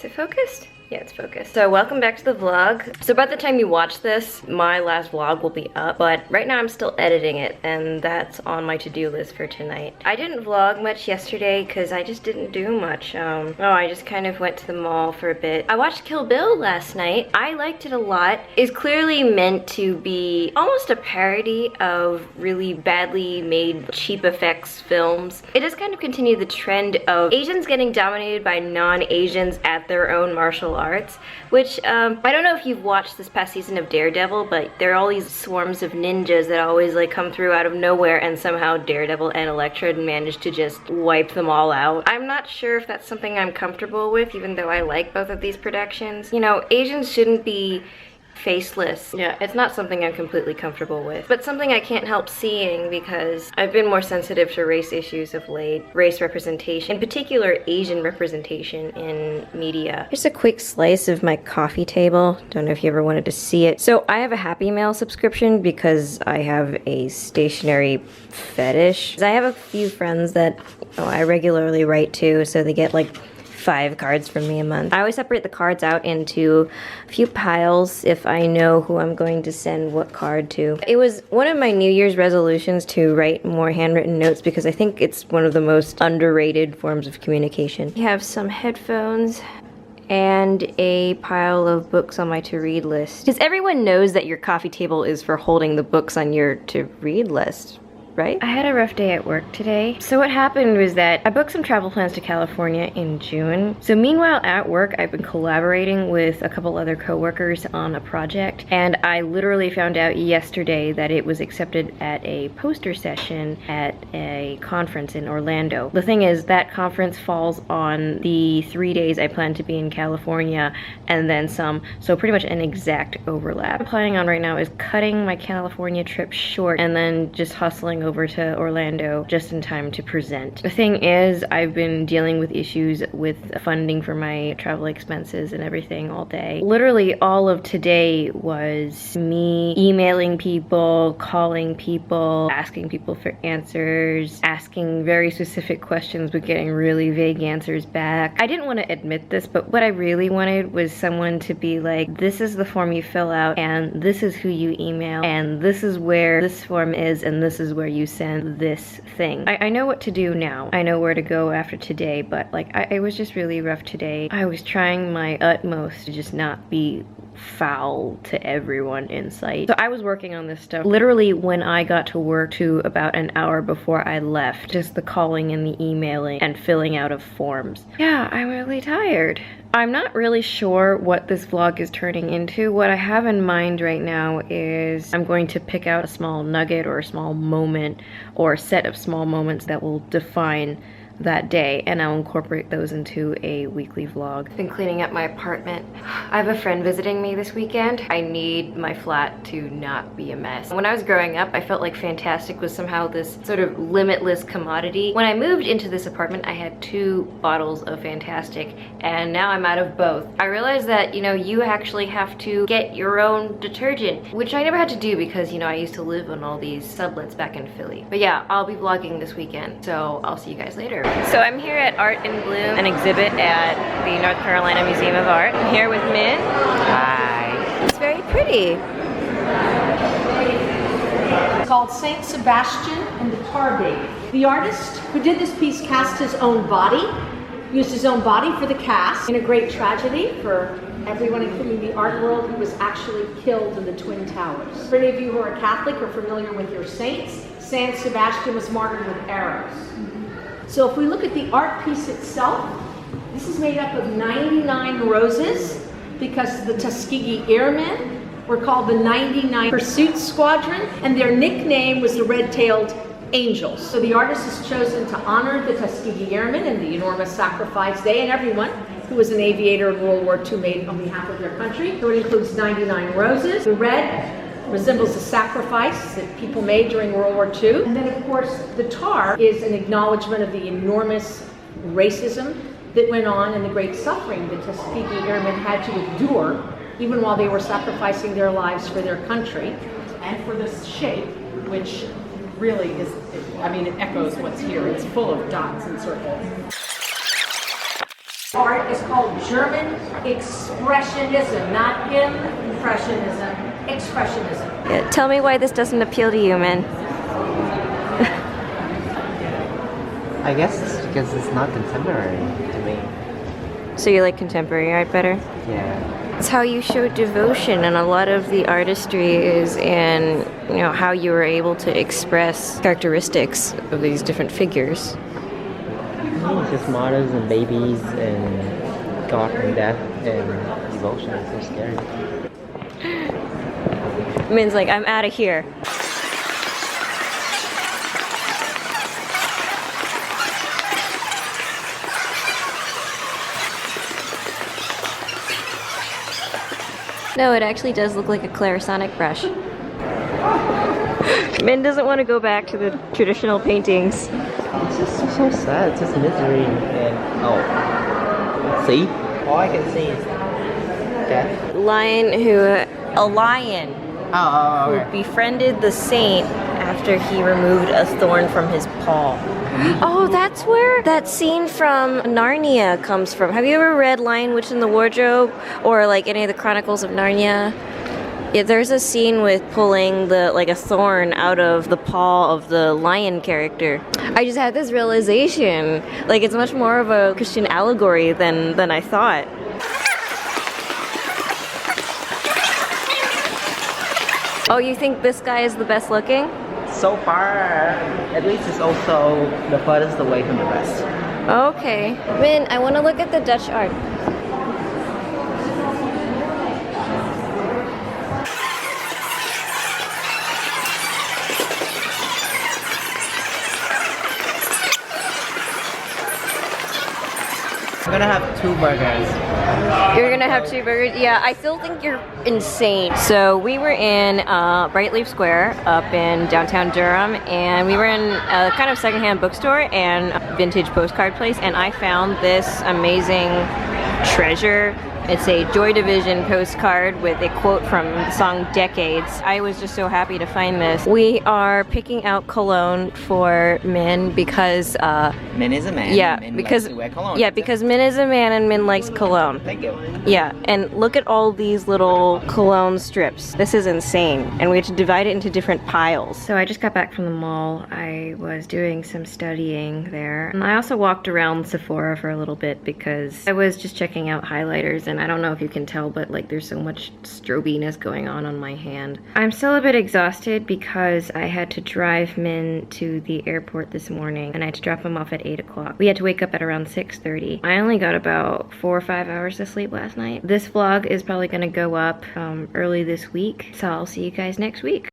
Is it focused? Yeah, it's focused. So welcome back to the vlog. So by the time you watch this, my last vlog will be up, but right now I'm still editing it, and that's on my to-do list for tonight. I didn't vlog much yesterday because I just didn't do much. I just kind of went to the mall for a bit. I watched Kill Bill last night. I liked it a lot. It's clearly meant to be almost a parody of really badly made cheap effects films. It does kind of continue the trend of Asians getting dominated by non-Asians at their own martial arts, which I don't know if you've watched this past season of Daredevil, but there are all these swarms of ninjas that always like come through out of nowhere, and somehow Daredevil and Elektra manage to just wipe them all out. I'm not sure if that's something I'm comfortable with, even though I like both of these productions. You know, Asians shouldn't be faceless. Yeah, it's not something I'm completely comfortable with, but something I can't help seeing because I've been more sensitive to race issues of late. Race representation, in particular Asian representation in media. Here's a quick slice of my coffee table. Don't know if you ever wanted to see it. So I have a Happy Mail subscription because I have a stationery fetish. I have a few friends that I regularly write to, so they get like 5 cards from me a month. I always separate the cards out into a few piles if I know who I'm going to send what card to. It was one of my New Year's resolutions to write more handwritten notes because I think it's one of the most underrated forms of communication. I have some headphones and a pile of books on my to-read list. Because everyone knows that your coffee table is for holding the books on your to-read list, right? I had a rough day at work today. So what happened was that I booked some travel plans to California in June. So meanwhile at work, I've been collaborating with a couple other coworkers on a project, and I literally found out yesterday that it was accepted at a poster session at a conference in Orlando. The thing is, that conference falls on the 3 days I plan to be in California and then some, so pretty much an exact overlap. What I'm planning on right now is cutting my California trip short and then just hustling over to Orlando just in time to present. The thing is, I've been dealing with issues with funding for my travel expenses and everything all day. Literally all of today was me emailing people, calling people, asking people for answers, asking very specific questions but getting really vague answers back. I didn't want to admit this, but what I really wanted was someone to be like, this is the form you fill out and this is who you email and this is where this form is and this is where you send this thing. I know what to do now. I know where to go after today, but like it was just really rough today. I was trying my utmost to just not be foul to everyone in sight. So I was working on this stuff literally when I got to work to about an hour before I left. Just the calling and the emailing and filling out of forms. Yeah, I'm really tired. I'm not really sure what this vlog is turning into. What I have in mind right now is I'm going to pick out a small nugget or a small moment or a set of small moments that will define that day, and I'll incorporate those into a weekly vlog. I've been cleaning up my apartment. I have a friend visiting me this weekend. I need my flat to not be a mess. When I was growing up, I felt like Fantastic was somehow this sort of limitless commodity. When I moved into this apartment, I had 2 bottles of Fantastic, and now I'm out of both. I realized that, you know, you actually have to get your own detergent, which I never had to do because, you know, I used to live on all these sublets back in Philly. But yeah, I'll be vlogging this weekend, so I'll see you guys later. So I'm here at Art in Bloom, an exhibit at the North Carolina Museum of Art. I'm here with Min. Hi. It's very pretty. It's called Saint Sebastian and the Tar Baby. The artist who did this piece cast his own body, used his own body for the cast. In a great tragedy for everyone, including the art world, he was actually killed in the Twin Towers. For any of you who are Catholic or familiar with your saints, Saint Sebastian was martyred with arrows. So if we look at the art piece itself, this is made up of 99 roses because the Tuskegee Airmen were called the 99 Pursuit Squadron, and their nickname was the Red-Tailed Angels. So the artist has chosen to honor the Tuskegee Airmen and the enormous sacrifice they and everyone who was an aviator in World War II made on behalf of their country. So it includes 99 roses. The red resembles the sacrifice that people made during World War II. And then of course the tar is an acknowledgement of the enormous racism that went on and the great suffering the Tuskegee Airmen had to endure even while they were sacrificing their lives for their country. And for this shape, which really is, I mean, it echoes what's here. It's full of dots and circles. Art is called German Expressionism, not Impressionism, Expressionism. Yeah, tell me why this doesn't appeal to you, man. I guess it's because it's not contemporary to me. So you like contemporary art better? Yeah. It's how you show devotion, and a lot of the artistry is in, you know, how you were able to express characteristics of these different figures. It's just mothers and babies and God and death and devotion. It's so scary. Min's like, I'm out of here. No, it actually does look like a clarisonic brush. Min doesn't want to go back to the traditional paintings. It's just so sad. It's just misery and oh, see? All I can see is death. A lion Oh, who befriended the saint after he removed a thorn from his paw. Oh, that's where that scene from Narnia comes from. Have you ever read Lion, Witch, and the Wardrobe, or like any of the Chronicles of Narnia? Yeah, there's a scene with pulling a thorn out of the paw of the lion character. I just had this realization, like it's much more of a Christian allegory than I thought. Oh, you think this guy is the best looking? So far, at least it's also the furthest away from the rest. Okay. Min, I want to look at the Dutch art. I'm gonna have 2 burgers. You're gonna have 2 burgers? Yeah, I still think you're insane. So we were in Brightleaf Square up in downtown Durham, and we were in a kind of secondhand bookstore and a vintage postcard place, and I found this amazing treasure. It's a Joy Division postcard with a quote from the song Decades. I was just so happy to find this. We are picking out cologne for Min because Min is a man. yeah, Min because likes to wear cologne. yeah, because Min is a man and Min likes cologne. Thank you. Yeah, and look at all these little cologne strips. This is insane. And we have to divide it into different piles. So I just got back from the mall. I was doing some studying there. And I also walked around Sephora for a little bit because I was just checking out highlighters, and I don't know if you can tell, but like there's so much strobiness going on my hand. I'm still a bit exhausted because I had to drive Min to the airport this morning, and I had to drop him off at 8 o'clock. We had to wake up at around 6:30. I only got about 4 or 5 hours of sleep last night. This vlog is probably gonna go up early this week, so I'll see you guys next week.